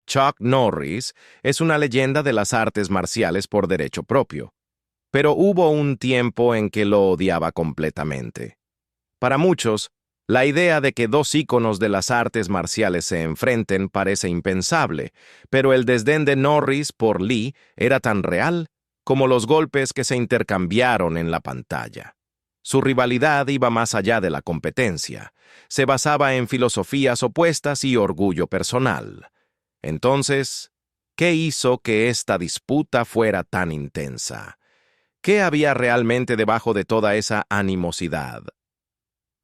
Chuck Norris es una leyenda de las artes marciales por derecho propio, pero hubo un tiempo en que lo odiaba completamente. Para muchos, la idea de que dos íconos de las artes marciales se enfrenten parece impensable, pero el desdén de Norris por Lee era tan real como los golpes que se intercambiaron en la pantalla. Su rivalidad iba más allá de la competencia. Se basaba en filosofías opuestas y orgullo personal. Entonces, ¿qué hizo que esta disputa fuera tan intensa? ¿Qué había realmente debajo de toda esa animosidad?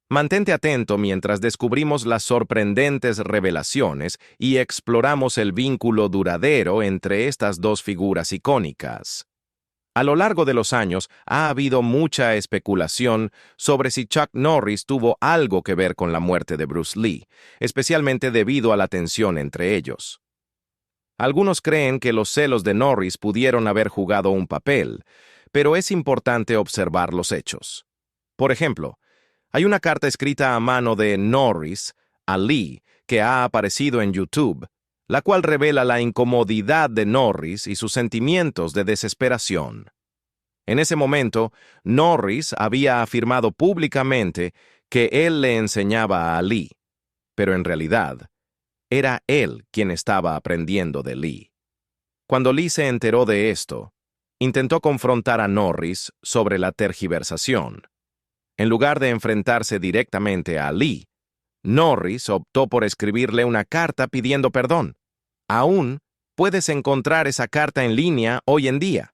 Mantente atento mientras descubrimos las sorprendentes revelaciones y exploramos el vínculo duradero entre estas dos figuras icónicas. A lo largo de los años ha habido mucha especulación sobre si Chuck Norris tuvo algo que ver con la muerte de Bruce Lee, especialmente debido a la tensión entre ellos. Algunos creen que los celos de Norris pudieron haber jugado un papel, pero es importante observar los hechos. Por ejemplo, hay una carta escrita a mano de Norris a Lee que ha aparecido en YouTube, la cual revela la incomodidad de Norris y sus sentimientos de desesperación. En ese momento, Norris había afirmado públicamente que él le enseñaba a Lee, pero en realidad, era él quien estaba aprendiendo de Lee. Cuando Lee se enteró de esto, intentó confrontar a Norris sobre la tergiversación. En lugar de enfrentarse directamente a Lee, Norris optó por escribirle una carta pidiendo perdón. Aún puedes encontrar esa carta en línea hoy en día.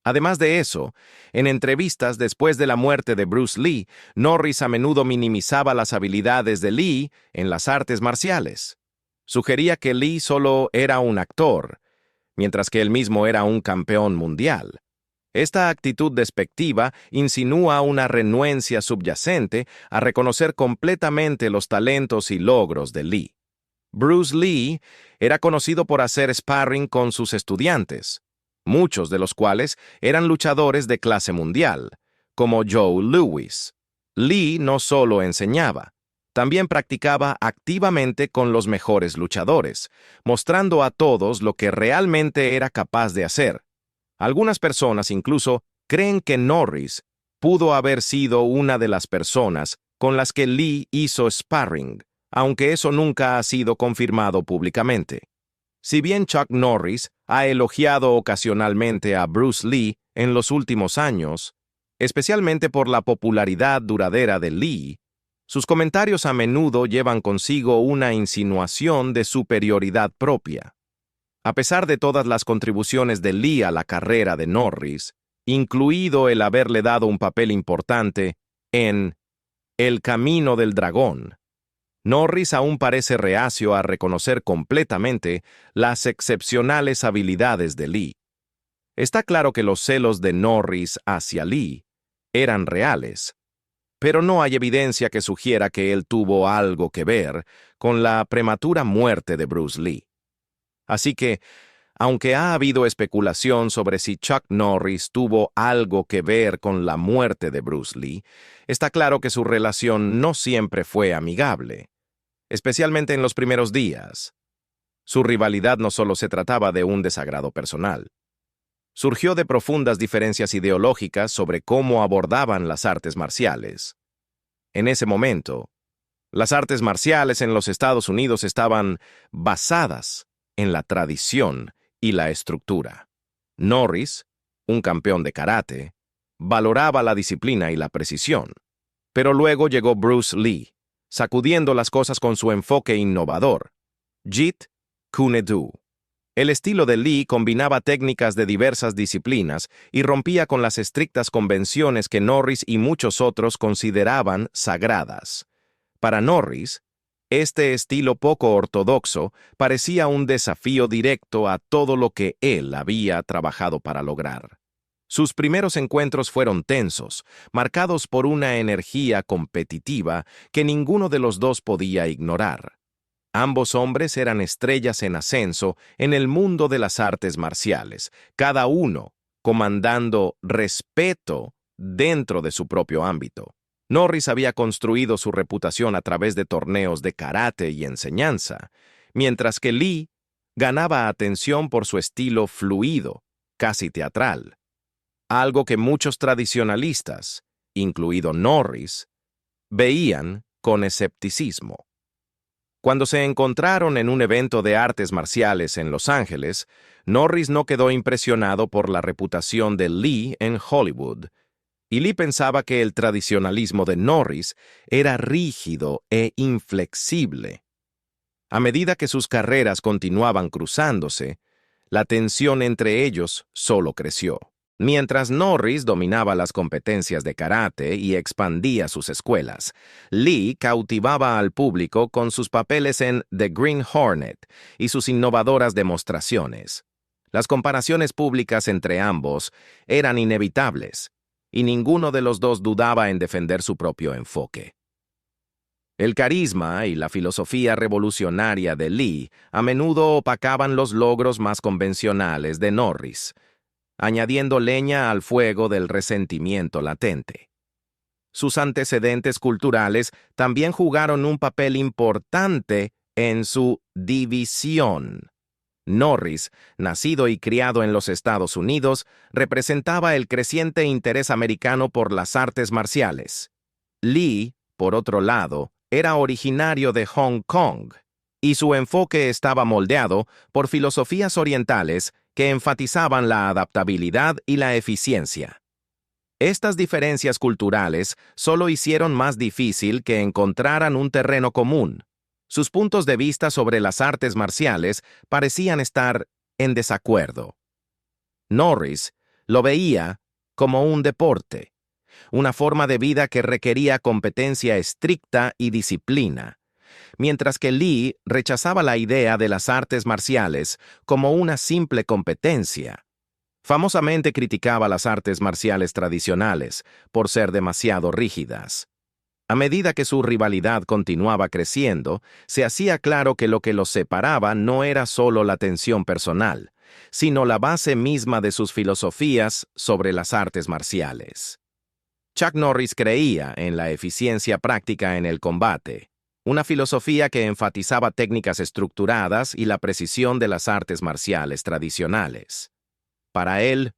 Además de eso, en entrevistas después de la muerte de Bruce Lee, Norris a menudo minimizaba las habilidades de Lee en las artes marciales. Sugería que Lee solo era un actor, mientras que él mismo era un campeón mundial. Esta actitud despectiva insinúa una renuencia subyacente a reconocer completamente los talentos y logros de Lee. Bruce Lee era conocido por hacer sparring con sus estudiantes, muchos de los cuales eran luchadores de clase mundial, como Joe Louis. Lee no solo enseñaba, también practicaba activamente con los mejores luchadores, mostrando a todos lo que realmente era capaz de hacer. Algunas personas incluso creen que Norris pudo haber sido una de las personas con las que Lee hizo sparring, aunque eso nunca ha sido confirmado públicamente. Si bien Chuck Norris ha elogiado ocasionalmente a Bruce Lee en los últimos años, especialmente por la popularidad duradera de Lee, sus comentarios a menudo llevan consigo una insinuación de superioridad propia. A pesar de todas las contribuciones de Lee a la carrera de Norris, incluido el haberle dado un papel importante en El Camino del Dragón, Norris aún parece reacio a reconocer completamente las excepcionales habilidades de Lee. Está claro que los celos de Norris hacia Lee eran reales, pero no hay evidencia que sugiera que él tuvo algo que ver con la prematura muerte de Bruce Lee. Así que, aunque ha habido especulación sobre si Chuck Norris tuvo algo que ver con la muerte de Bruce Lee, está claro que su relación no siempre fue amigable, especialmente en los primeros días. Su rivalidad no solo se trataba de un desagrado personal. Surgió de profundas diferencias ideológicas sobre cómo abordaban las artes marciales. En ese momento, las artes marciales en los Estados Unidos estaban basadas en la tradición y la estructura. Norris, un campeón de karate, valoraba la disciplina y la precisión. Pero luego llegó Bruce Lee, sacudiendo las cosas con su enfoque innovador. Jeet Kune Do. El estilo de Lee combinaba técnicas de diversas disciplinas y rompía con las estrictas convenciones que Norris y muchos otros consideraban sagradas. Para Norris, este estilo poco ortodoxo parecía un desafío directo a todo lo que él había trabajado para lograr. Sus primeros encuentros fueron tensos, marcados por una energía competitiva que ninguno de los dos podía ignorar. Ambos hombres eran estrellas en ascenso en el mundo de las artes marciales, cada uno comandando respeto dentro de su propio ámbito. Norris había construido su reputación a través de torneos de karate y enseñanza, mientras que Lee ganaba atención por su estilo fluido, casi teatral, algo que muchos tradicionalistas, incluido Norris, veían con escepticismo. Cuando se encontraron en un evento de artes marciales en Los Ángeles, Norris no quedó impresionado por la reputación de Lee en Hollywood, y Lee pensaba que el tradicionalismo de Norris era rígido e inflexible. A medida que sus carreras continuaban cruzándose, la tensión entre ellos solo creció. Mientras Norris dominaba las competencias de karate y expandía sus escuelas, Lee cautivaba al público con sus papeles en The Green Hornet y sus innovadoras demostraciones. Las comparaciones públicas entre ambos eran inevitables, y ninguno de los dos dudaba en defender su propio enfoque. El carisma y la filosofía revolucionaria de Lee a menudo opacaban los logros más convencionales de Norris, añadiendo leña al fuego del resentimiento latente. Sus antecedentes culturales también jugaron un papel importante en su división. Norris, nacido y criado en los Estados Unidos, representaba el creciente interés americano por las artes marciales. Lee, por otro lado, era originario de Hong Kong, y su enfoque estaba moldeado por filosofías orientales que enfatizaban la adaptabilidad y la eficiencia. Estas diferencias culturales solo hicieron más difícil que encontraran un terreno común. Sus puntos de vista sobre las artes marciales parecían estar en desacuerdo. Norris lo veía como un deporte, una forma de vida que requería competencia estricta y disciplina, mientras que Lee rechazaba la idea de las artes marciales como una simple competencia. Famosamente criticaba las artes marciales tradicionales por ser demasiado rígidas. A medida que su rivalidad continuaba creciendo, se hacía claro que lo que los separaba no era solo la tensión personal, sino la base misma de sus filosofías sobre las artes marciales. Chuck Norris creía en la eficiencia práctica en el combate, una filosofía que enfatizaba técnicas estructuradas y la precisión de las artes marciales tradicionales. Para él,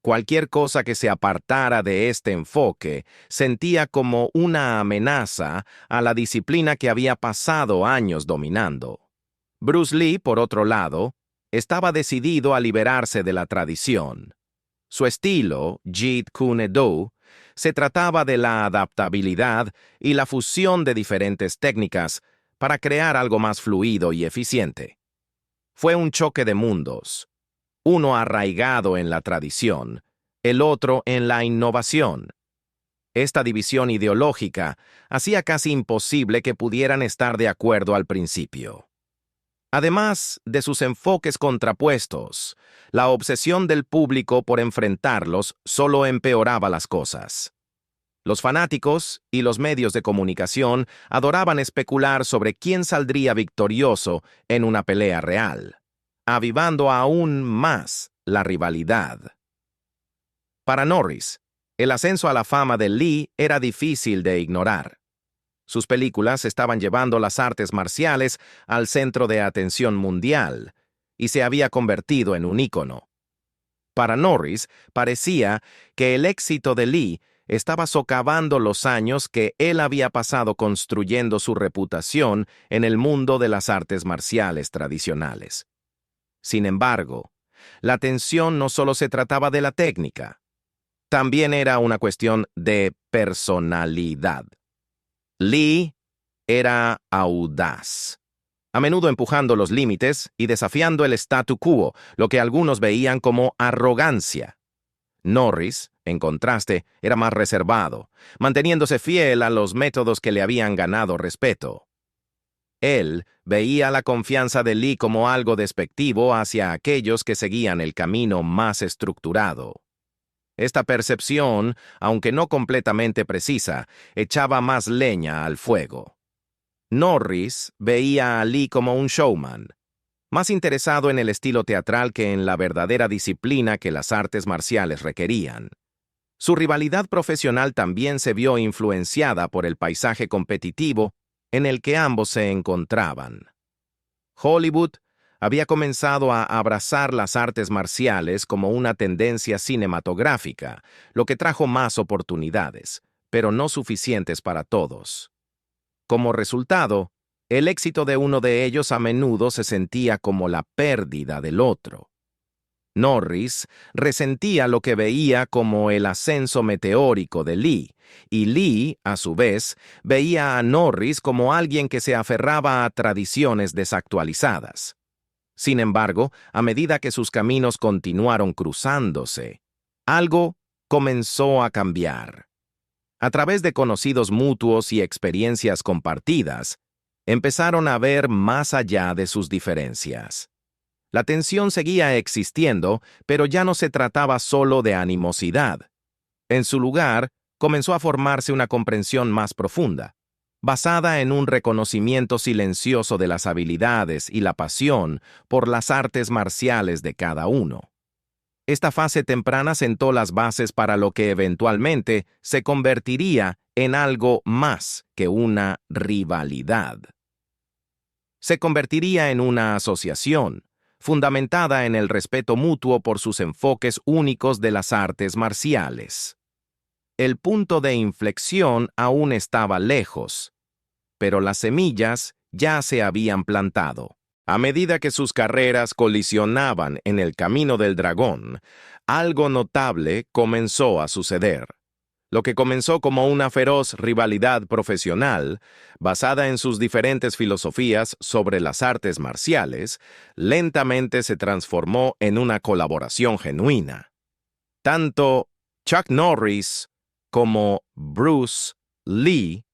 cualquier cosa que se apartara de este enfoque sentía como una amenaza a la disciplina que había pasado años dominando. Bruce Lee, por otro lado, estaba decidido a liberarse de la tradición. Su estilo, Jeet Kune Do, se trataba de la adaptabilidad y la fusión de diferentes técnicas para crear algo más fluido y eficiente. Fue un choque de mundos, uno arraigado en la tradición, el otro en la innovación. Esta división ideológica hacía casi imposible que pudieran estar de acuerdo al principio. Además de sus enfoques contrapuestos, la obsesión del público por enfrentarlos solo empeoraba las cosas. Los fanáticos y los medios de comunicación adoraban especular sobre quién saldría victorioso en una pelea real, avivando aún más la rivalidad. Para Norris, el ascenso a la fama de Lee era difícil de ignorar. Sus películas estaban llevando las artes marciales al centro de atención mundial y se había convertido en un ícono. Para Norris, parecía que el éxito de Lee estaba socavando los años que él había pasado construyendo su reputación en el mundo de las artes marciales tradicionales. Sin embargo, la tensión no solo se trataba de la técnica, también era una cuestión de personalidad. Lee era audaz, a menudo empujando los límites y desafiando el statu quo, lo que algunos veían como arrogancia. Norris, en contraste, era más reservado, manteniéndose fiel a los métodos que le habían ganado respeto. Él veía la confianza de Lee como algo despectivo hacia aquellos que seguían el camino más estructurado. Esta percepción, aunque no completamente precisa, echaba más leña al fuego. Norris veía a Lee como un showman, más interesado en el estilo teatral que en la verdadera disciplina que las artes marciales requerían. Su rivalidad profesional también se vio influenciada por el paisaje competitivo en el que ambos se encontraban. Hollywood Había comenzado a abrazar las artes marciales como una tendencia cinematográfica, lo que trajo más oportunidades, pero no suficientes para todos. Como resultado, el éxito de uno de ellos a menudo se sentía como la pérdida del otro. Norris resentía lo que veía como el ascenso meteórico de Lee, y Lee, a su vez, veía a Norris como alguien que se aferraba a tradiciones desactualizadas. Sin embargo, a medida que sus caminos continuaron cruzándose, algo comenzó a cambiar. A través de conocidos mutuos y experiencias compartidas, empezaron a ver más allá de sus diferencias. La tensión seguía existiendo, pero ya no se trataba solo de animosidad. En su lugar, comenzó a formarse una comprensión más profunda, basada en un reconocimiento silencioso de las habilidades y la pasión por las artes marciales de cada uno. Esta fase temprana sentó las bases para lo que eventualmente se convertiría en algo más que una rivalidad. Se convertiría en una asociación, fundamentada en el respeto mutuo por sus enfoques únicos de las artes marciales. El punto de inflexión aún estaba lejos, pero las semillas ya se habían plantado. A medida que sus carreras colisionaban en el camino del dragón, algo notable comenzó a suceder. Lo que comenzó como una feroz rivalidad profesional, basada en sus diferentes filosofías sobre las artes marciales, lentamente se transformó en una colaboración genuina. Tanto Chuck Norris como Bruce Lee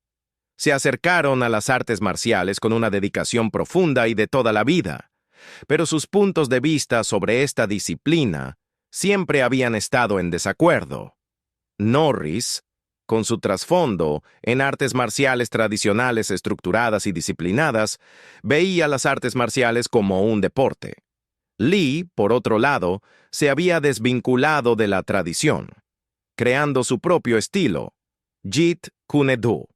se acercaron a las artes marciales con una dedicación profunda y de toda la vida, pero sus puntos de vista sobre esta disciplina siempre habían estado en desacuerdo. Norris, con su trasfondo en artes marciales tradicionales estructuradas y disciplinadas, veía las artes marciales como un deporte. Lee, por otro lado, se había desvinculado de la tradición, creando su propio estilo, Jeet Kune Do,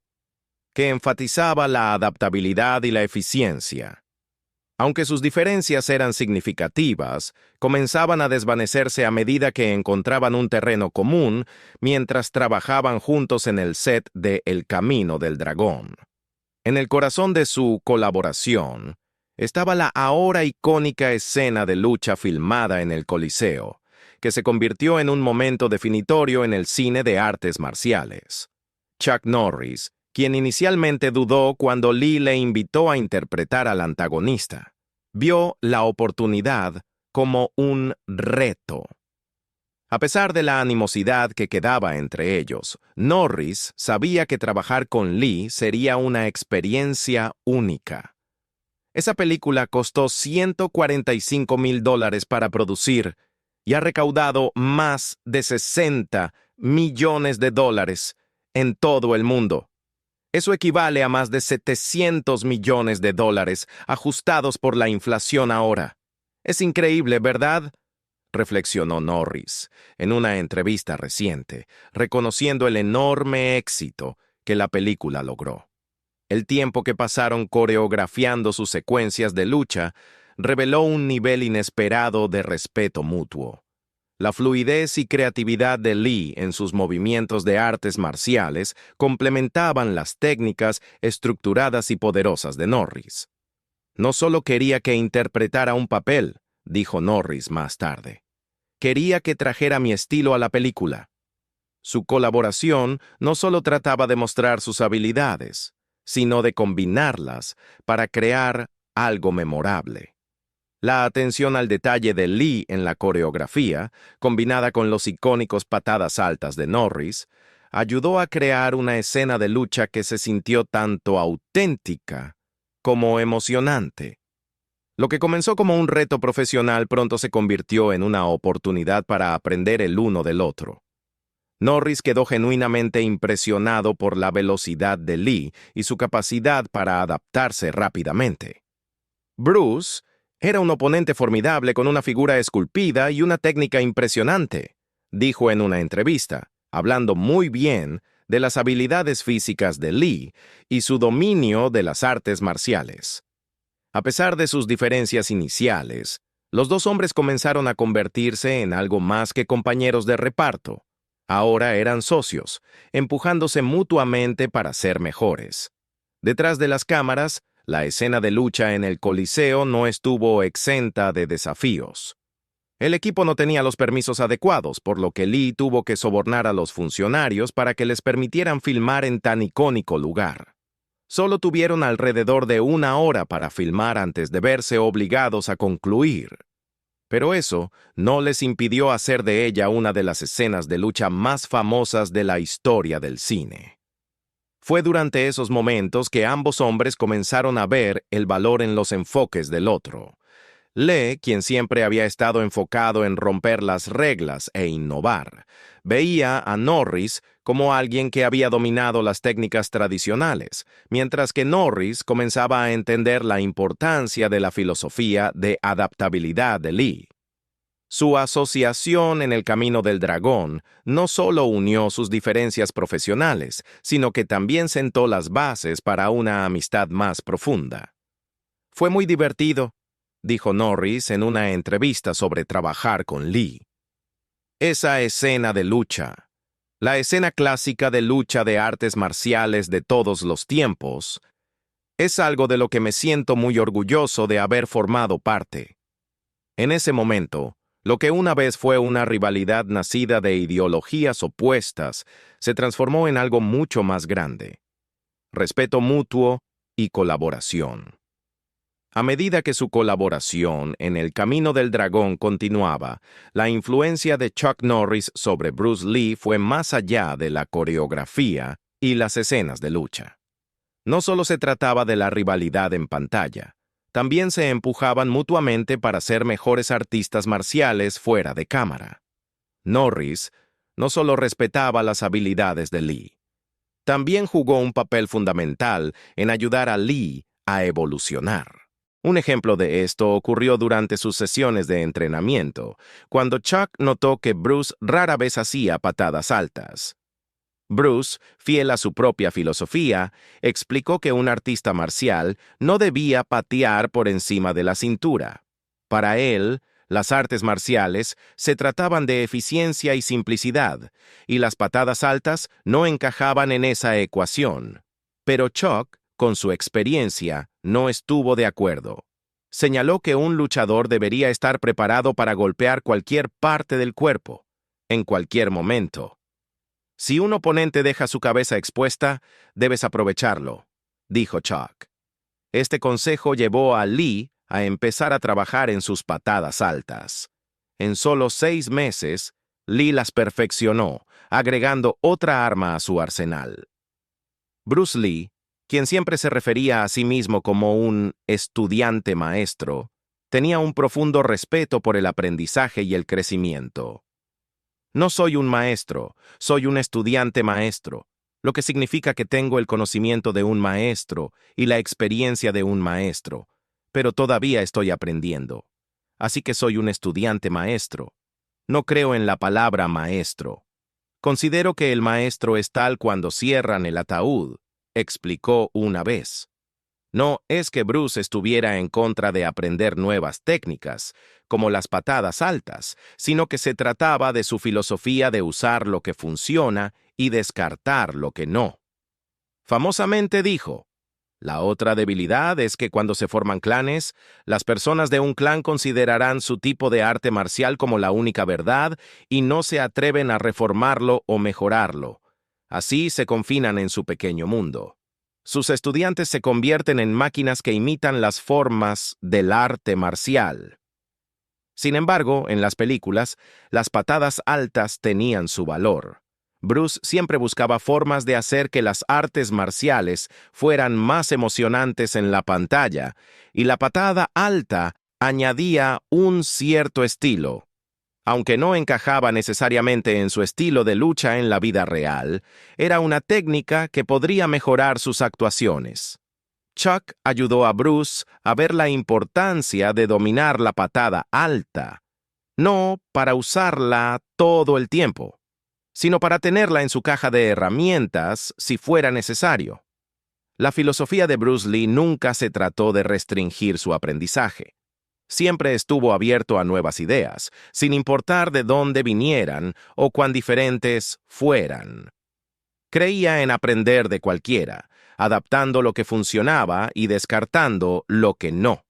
que enfatizaba la adaptabilidad y la eficiencia. Aunque sus diferencias eran significativas, comenzaban a desvanecerse a medida que encontraban un terreno común mientras trabajaban juntos en el set de El Camino del Dragón. En el corazón de su colaboración estaba la ahora icónica escena de lucha filmada en el Coliseo, que se convirtió en un momento definitorio en el cine de artes marciales. Chuck Norris, quien inicialmente dudó cuando Lee le invitó a interpretar al antagonista, vio la oportunidad como un reto. A pesar de la animosidad que quedaba entre ellos, Norris sabía que trabajar con Lee sería una experiencia única. Esa película costó $145,000 para producir y ha recaudado más de $60 millones en todo el mundo. Eso equivale a más de $700 millones ajustados por la inflación ahora. Es increíble, ¿verdad?, reflexionó Norris en una entrevista reciente, reconociendo el enorme éxito que la película logró. El tiempo que pasaron coreografiando sus secuencias de lucha reveló un nivel inesperado de respeto mutuo. La fluidez y creatividad de Lee en sus movimientos de artes marciales complementaban las técnicas estructuradas y poderosas de Norris. No solo quería que interpretara un papel, dijo Norris más tarde. Quería que trajera mi estilo a la película. Su colaboración no solo trataba de mostrar sus habilidades, sino de combinarlas para crear algo memorable. La atención al detalle de Lee en la coreografía, combinada con los icónicos patadas altas de Norris, ayudó a crear una escena de lucha que se sintió tanto auténtica como emocionante. Lo que comenzó como un reto profesional pronto se convirtió en una oportunidad para aprender el uno del otro. Norris quedó genuinamente impresionado por la velocidad de Lee y su capacidad para adaptarse rápidamente. Bruce era un oponente formidable con una figura esculpida y una técnica impresionante, dijo en una entrevista, hablando muy bien de las habilidades físicas de Lee y su dominio de las artes marciales. A pesar de sus diferencias iniciales, los dos hombres comenzaron a convertirse en algo más que compañeros de reparto. Ahora eran socios, empujándose mutuamente para ser mejores. Detrás de las cámaras, la escena de lucha en el Coliseo no estuvo exenta de desafíos. El equipo no tenía los permisos adecuados, por lo que Lee tuvo que sobornar a los funcionarios para que les permitieran filmar en tan icónico lugar. Solo tuvieron alrededor de 1 hora para filmar antes de verse obligados a concluir. Pero eso no les impidió hacer de ella una de las escenas de lucha más famosas de la historia del cine. Fue durante esos momentos que ambos hombres comenzaron a ver el valor en los enfoques del otro. Lee, quien siempre había estado enfocado en romper las reglas e innovar, veía a Norris como alguien que había dominado las técnicas tradicionales, mientras que Norris comenzaba a entender la importancia de la filosofía de adaptabilidad de Lee. Su asociación en el Camino del Dragón no solo unió sus diferencias profesionales, sino que también sentó las bases para una amistad más profunda. Fue muy divertido, dijo Norris en una entrevista sobre trabajar con Lee. Esa escena de lucha, la escena clásica de lucha de artes marciales de todos los tiempos, es algo de lo que me siento muy orgulloso de haber formado parte. En ese momento, lo que una vez fue una rivalidad nacida de ideologías opuestas se transformó en algo mucho más grande: respeto mutuo y colaboración. A medida que su colaboración en el Camino del Dragón continuaba, la influencia de Chuck Norris sobre Bruce Lee fue más allá de la coreografía y las escenas de lucha. No solo se trataba de la rivalidad en pantalla, también se empujaban mutuamente para ser mejores artistas marciales fuera de cámara. Norris no solo respetaba las habilidades de Lee, también jugó un papel fundamental en ayudar a Lee a evolucionar. Un ejemplo de esto ocurrió durante sus sesiones de entrenamiento, cuando Chuck notó que Bruce rara vez hacía patadas altas. Bruce, fiel a su propia filosofía, explicó que un artista marcial no debía patear por encima de la cintura. Para él, las artes marciales se trataban de eficiencia y simplicidad, y las patadas altas no encajaban en esa ecuación. Pero Chuck, con su experiencia, no estuvo de acuerdo. Señaló que un luchador debería estar preparado para golpear cualquier parte del cuerpo, en cualquier momento. Si un oponente deja su cabeza expuesta, debes aprovecharlo, dijo Chuck. Este consejo llevó a Lee a empezar a trabajar en sus patadas altas. En solo 6 meses, Lee las perfeccionó, agregando otra arma a su arsenal. Bruce Lee, quien siempre se refería a sí mismo como un estudiante maestro, tenía un profundo respeto por el aprendizaje y el crecimiento. No soy un maestro, soy un estudiante maestro, lo que significa que tengo el conocimiento de un maestro y la experiencia de un maestro, pero todavía estoy aprendiendo. Así que soy un estudiante maestro. No creo en la palabra maestro. Considero que el maestro es tal cuando cierran el ataúd, explicó una vez. No es que Bruce estuviera en contra de aprender nuevas técnicas, como las patadas altas, sino que se trataba de su filosofía de usar lo que funciona y descartar lo que no. Famosamente dijo: la otra debilidad es que cuando se forman clanes, las personas de un clan considerarán su tipo de arte marcial como la única verdad y no se atreven a reformarlo o mejorarlo. Así se confinan en su pequeño mundo. Sus estudiantes se convierten en máquinas que imitan las formas del arte marcial. Sin embargo, en las películas, las patadas altas tenían su valor. Bruce siempre buscaba formas de hacer que las artes marciales fueran más emocionantes en la pantalla, y la patada alta añadía un cierto estilo. Aunque no encajaba necesariamente en su estilo de lucha en la vida real, era una técnica que podría mejorar sus actuaciones. Chuck ayudó a Bruce a ver la importancia de dominar la patada alta, no para usarla todo el tiempo, sino para tenerla en su caja de herramientas si fuera necesario. La filosofía de Bruce Lee nunca se trató de restringir su aprendizaje. Siempre estuvo abierto a nuevas ideas, sin importar de dónde vinieran o cuán diferentes fueran. Creía en aprender de cualquiera, adaptando lo que funcionaba y descartando lo que no.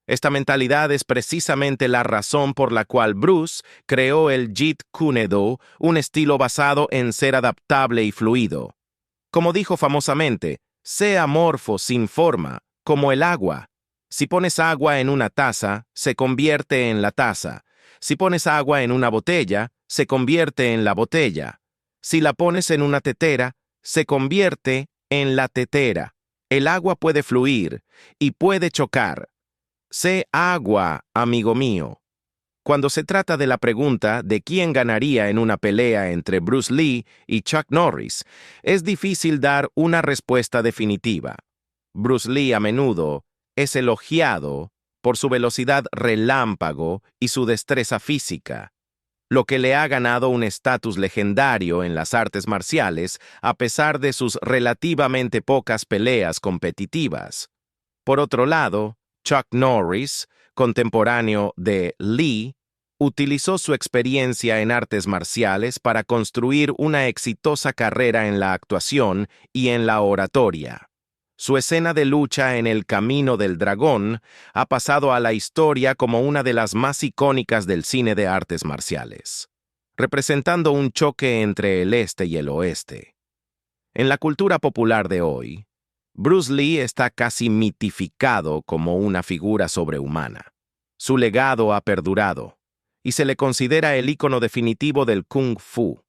Esta mentalidad es precisamente la razón por la cual Bruce creó el Jeet Kune Do, un estilo basado en ser adaptable y fluido. Como dijo famosamente, sé amorfo sin forma, como el agua. Si pones agua en una taza, se convierte en la taza. Si pones agua en una botella, se convierte en la botella. Si la pones en una tetera, se convierte en la tetera. El agua puede fluir y puede chocar. Sé agua, amigo mío. Cuando se trata de la pregunta de quién ganaría en una pelea entre Bruce Lee y Chuck Norris, es difícil dar una respuesta definitiva. Bruce Lee a menudo es elogiado por su velocidad relámpago y su destreza física, lo que le ha ganado un estatus legendario en las artes marciales a pesar de sus relativamente pocas peleas competitivas. Por otro lado, Chuck Norris, contemporáneo de Lee, utilizó su experiencia en artes marciales para construir una exitosa carrera en la actuación y en la oratoria. Su escena de lucha en El Camino del Dragón ha pasado a la historia como una de las más icónicas del cine de artes marciales, representando un choque entre el este y el oeste. En la cultura popular de hoy, Bruce Lee está casi mitificado como una figura sobrehumana. Su legado ha perdurado, y se le considera el ícono definitivo del Kung Fu.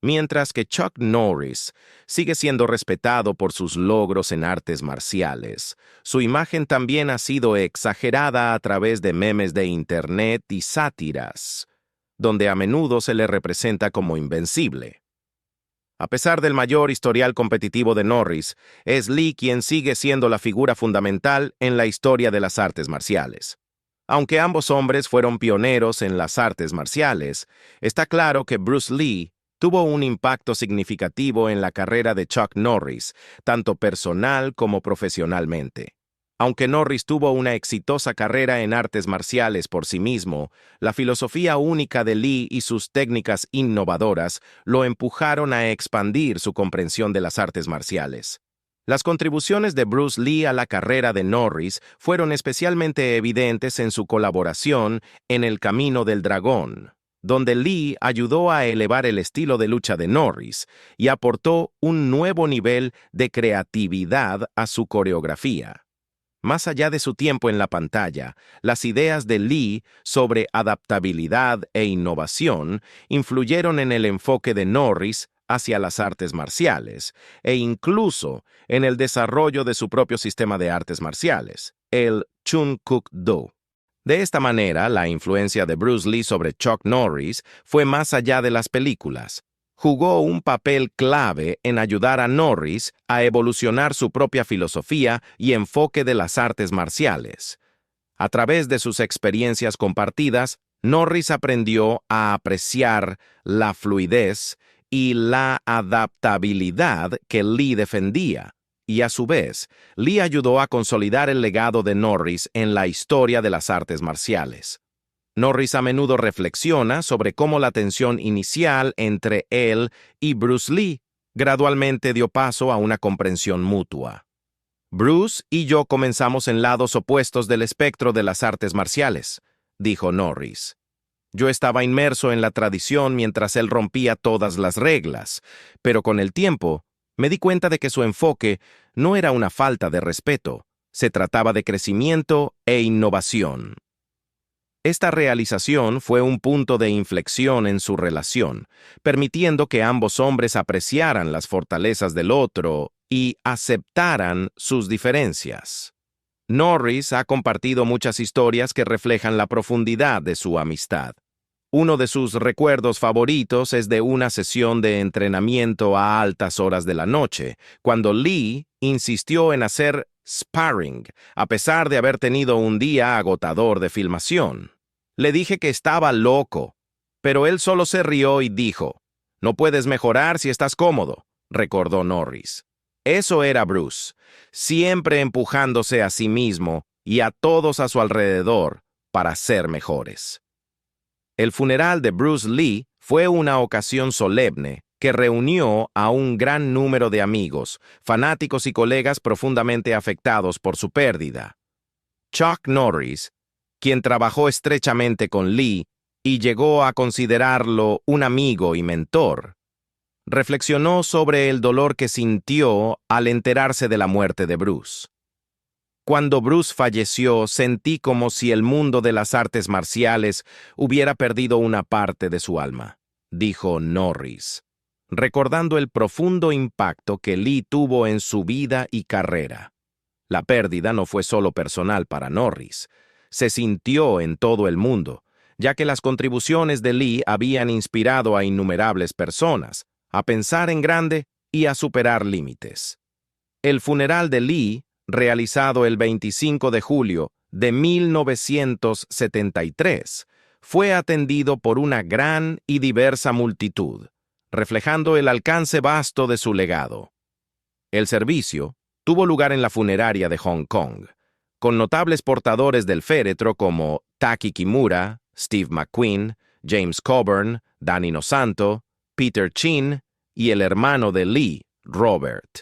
Mientras que Chuck Norris sigue siendo respetado por sus logros en artes marciales, su imagen también ha sido exagerada a través de memes de internet y sátiras, donde a menudo se le representa como invencible. A pesar del mayor historial competitivo de Norris, es Lee quien sigue siendo la figura fundamental en la historia de las artes marciales. Aunque ambos hombres fueron pioneros en las artes marciales, está claro que Bruce Lee tuvo un impacto significativo en la carrera de Chuck Norris, tanto personal como profesionalmente. Aunque Norris tuvo una exitosa carrera en artes marciales por sí mismo, la filosofía única de Lee y sus técnicas innovadoras lo empujaron a expandir su comprensión de las artes marciales. Las contribuciones de Bruce Lee a la carrera de Norris fueron especialmente evidentes en su colaboración en El Camino del Dragón, donde Lee ayudó a elevar el estilo de lucha de Norris y aportó un nuevo nivel de creatividad a su coreografía. Más allá de su tiempo en la pantalla, las ideas de Lee sobre adaptabilidad e innovación influyeron en el enfoque de Norris hacia las artes marciales, e incluso en el desarrollo de su propio sistema de artes marciales, el Chun Kuk Do. De esta manera, la influencia de Bruce Lee sobre Chuck Norris fue más allá de las películas. Jugó un papel clave en ayudar a Norris a evolucionar su propia filosofía y enfoque de las artes marciales. A través de sus experiencias compartidas, Norris aprendió a apreciar la fluidez y la adaptabilidad que Lee defendía, y a su vez, Lee ayudó a consolidar el legado de Norris en la historia de las artes marciales. Norris a menudo reflexiona sobre cómo la tensión inicial entre él y Bruce Lee gradualmente dio paso a una comprensión mutua. Bruce y yo comenzamos en lados opuestos del espectro de las artes marciales, dijo Norris. Yo estaba inmerso en la tradición mientras él rompía todas las reglas, pero con el tiempo me di cuenta de que su enfoque no era una falta de respeto, se trataba de crecimiento e innovación. Esta realización fue un punto de inflexión en su relación, permitiendo que ambos hombres apreciaran las fortalezas del otro y aceptaran sus diferencias. Norris ha compartido muchas historias que reflejan la profundidad de su amistad. Uno de sus recuerdos favoritos es de una sesión de entrenamiento a altas horas de la noche, cuando Lee insistió en hacer sparring, a pesar de haber tenido un día agotador de filmación. Le dije que estaba loco, pero él solo se rió y dijo, «No puedes mejorar si estás cómodo», recordó Norris. Eso era Bruce, siempre empujándose a sí mismo y a todos a su alrededor para ser mejores. El funeral de Bruce Lee fue una ocasión solemne que reunió a un gran número de amigos, fanáticos y colegas profundamente afectados por su pérdida. Chuck Norris, quien trabajó estrechamente con Lee y llegó a considerarlo un amigo y mentor, reflexionó sobre el dolor que sintió al enterarse de la muerte de Bruce. Cuando Bruce falleció, sentí como si el mundo de las artes marciales hubiera perdido una parte de su alma, dijo Norris, recordando el profundo impacto que Lee tuvo en su vida y carrera. La pérdida no fue solo personal para Norris, se sintió en todo el mundo, ya que las contribuciones de Lee habían inspirado a innumerables personas a pensar en grande y a superar límites. El funeral de Lee, realizado el 25 de julio de 1973, fue atendido por una gran y diversa multitud, reflejando el alcance vasto de su legado. El servicio tuvo lugar en la funeraria de Hong Kong, con notables portadores del féretro como Taki Kimura, Steve McQueen, James Coburn, Danny Nosanto, Peter Chin y el hermano de Lee, Robert.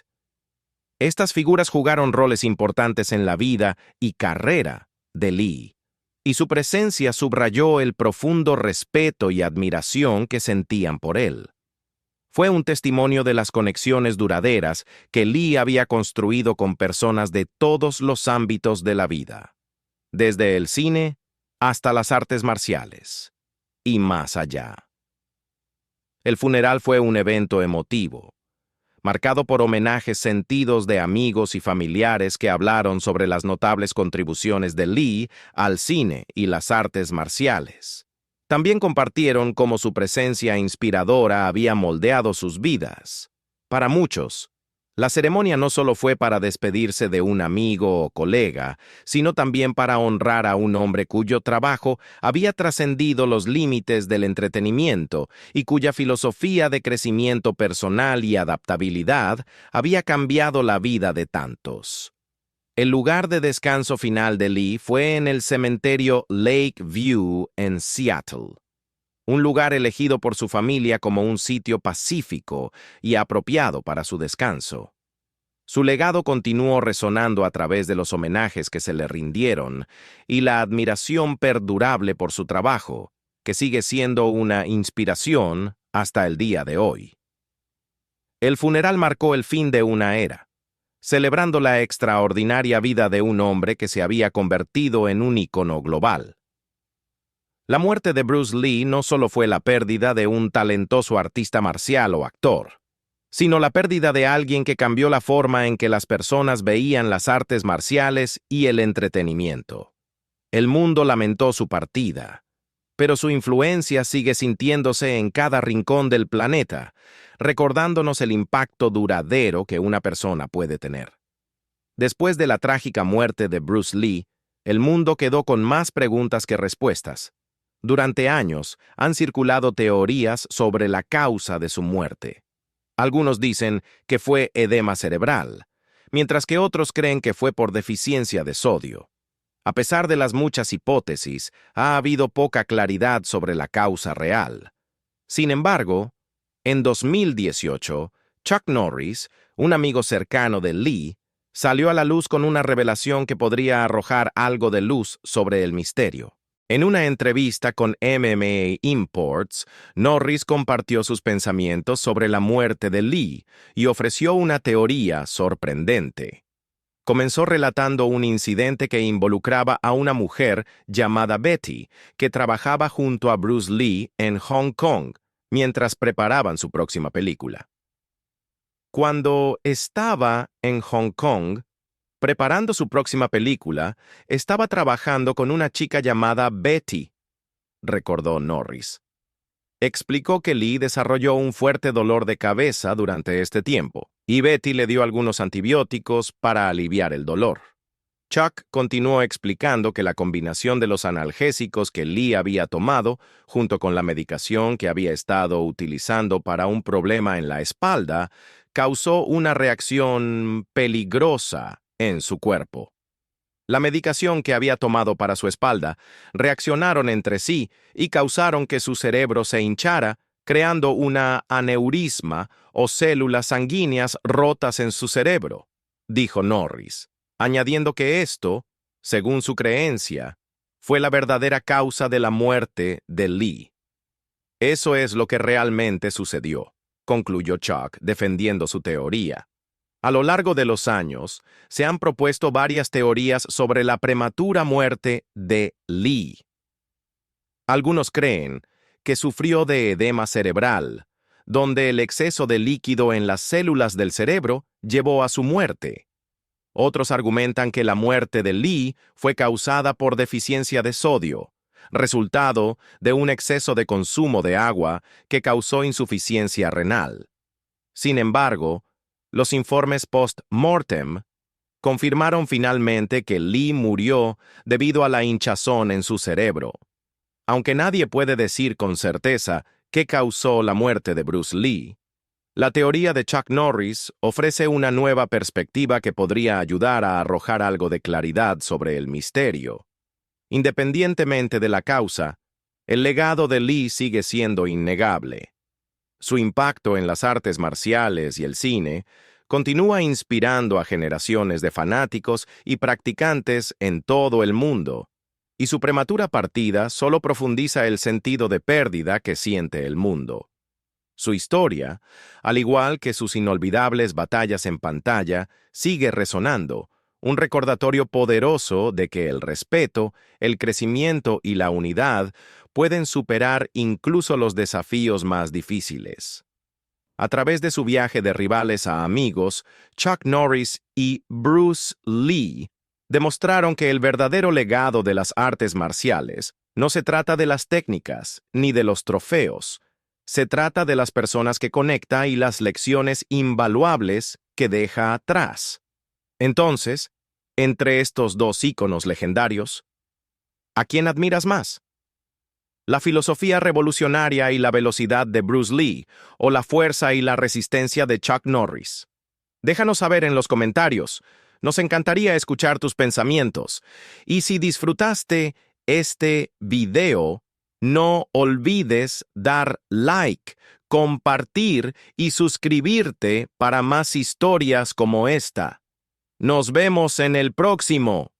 Estas figuras jugaron roles importantes en la vida y carrera de Lee, y su presencia subrayó el profundo respeto y admiración que sentían por él. Fue un testimonio de las conexiones duraderas que Lee había construido con personas de todos los ámbitos de la vida, desde el cine hasta las artes marciales, y más allá. El funeral fue un evento emotivo, marcado por homenajes sentidos de amigos y familiares que hablaron sobre las notables contribuciones de Lee al cine y las artes marciales. También compartieron cómo su presencia inspiradora había moldeado sus vidas. Para muchos, la ceremonia no solo fue para despedirse de un amigo o colega, sino también para honrar a un hombre cuyo trabajo había trascendido los límites del entretenimiento y cuya filosofía de crecimiento personal y adaptabilidad había cambiado la vida de tantos. El lugar de descanso final de Lee fue en el cementerio Lakeview en Seattle, un lugar elegido por su familia como un sitio pacífico y apropiado para su descanso. Su legado continuó resonando a través de los homenajes que se le rindieron y la admiración perdurable por su trabajo, que sigue siendo una inspiración hasta el día de hoy. El funeral marcó el fin de una era, celebrando la extraordinaria vida de un hombre que se había convertido en un ícono global. La muerte de Bruce Lee no solo fue la pérdida de un talentoso artista marcial o actor, sino la pérdida de alguien que cambió la forma en que las personas veían las artes marciales y el entretenimiento. El mundo lamentó su partida, pero su influencia sigue sintiéndose en cada rincón del planeta, recordándonos el impacto duradero que una persona puede tener. Después de la trágica muerte de Bruce Lee, el mundo quedó con más preguntas que respuestas. Durante años han circulado teorías sobre la causa de su muerte. Algunos dicen que fue edema cerebral, mientras que otros creen que fue por deficiencia de sodio. A pesar de las muchas hipótesis, ha habido poca claridad sobre la causa real. Sin embargo, en 2018, Chuck Norris, un amigo cercano de Lee, salió a la luz con una revelación que podría arrojar algo de luz sobre el misterio. En una entrevista con MMA Imports, Norris compartió sus pensamientos sobre la muerte de Lee y ofreció una teoría sorprendente. Comenzó relatando un incidente que involucraba a una mujer llamada Betty, que trabajaba junto a Bruce Lee en Hong Kong mientras preparaban su próxima película. Cuando estaba en Hong Kong, preparando su próxima película, estaba trabajando con una chica llamada Betty, recordó Norris. Explicó que Lee desarrolló un fuerte dolor de cabeza durante este tiempo, y Betty le dio algunos antibióticos para aliviar el dolor. Chuck continuó explicando que la combinación de los analgésicos que Lee había tomado, junto con la medicación que había estado utilizando para un problema en la espalda, causó una reacción peligrosa en su cuerpo. La medicación que había tomado para su espalda reaccionaron entre sí y causaron que su cerebro se hinchara, creando una aneurisma o células sanguíneas rotas en su cerebro, dijo Norris, añadiendo que esto, según su creencia, fue la verdadera causa de la muerte de Lee. Eso es lo que realmente sucedió, concluyó Chuck, defendiendo su teoría. A lo largo de los años, se han propuesto varias teorías sobre la prematura muerte de Lee. Algunos creen que sufrió de edema cerebral, donde el exceso de líquido en las células del cerebro llevó a su muerte. Otros argumentan que la muerte de Lee fue causada por deficiencia de sodio, resultado de un exceso de consumo de agua que causó insuficiencia renal. Sin embargo, los informes post-mortem confirmaron finalmente que Lee murió debido a la hinchazón en su cerebro. Aunque nadie puede decir con certeza qué causó la muerte de Bruce Lee, la teoría de Chuck Norris ofrece una nueva perspectiva que podría ayudar a arrojar algo de claridad sobre el misterio. Independientemente de la causa, el legado de Lee sigue siendo innegable. Su impacto en las artes marciales y el cine continúa inspirando a generaciones de fanáticos y practicantes en todo el mundo, y su prematura partida solo profundiza el sentido de pérdida que siente el mundo. Su historia, al igual que sus inolvidables batallas en pantalla, sigue resonando, un recordatorio poderoso de que el respeto, el crecimiento y la unidad pueden superar incluso los desafíos más difíciles. A través de su viaje de rivales a amigos, Chuck Norris y Bruce Lee demostraron que el verdadero legado de las artes marciales no se trata de las técnicas ni de los trofeos. Se trata de las personas que conecta y las lecciones invaluables que deja atrás. Entonces, entre estos dos íconos legendarios, ¿a quién admiras más? ¿La filosofía revolucionaria y la velocidad de Bruce Lee o la fuerza y la resistencia de Chuck Norris? Déjanos saber en los comentarios. Nos encantaría escuchar tus pensamientos. Y si disfrutaste este video, no olvides dar like, compartir y suscribirte para más historias como esta. Nos vemos en el próximo.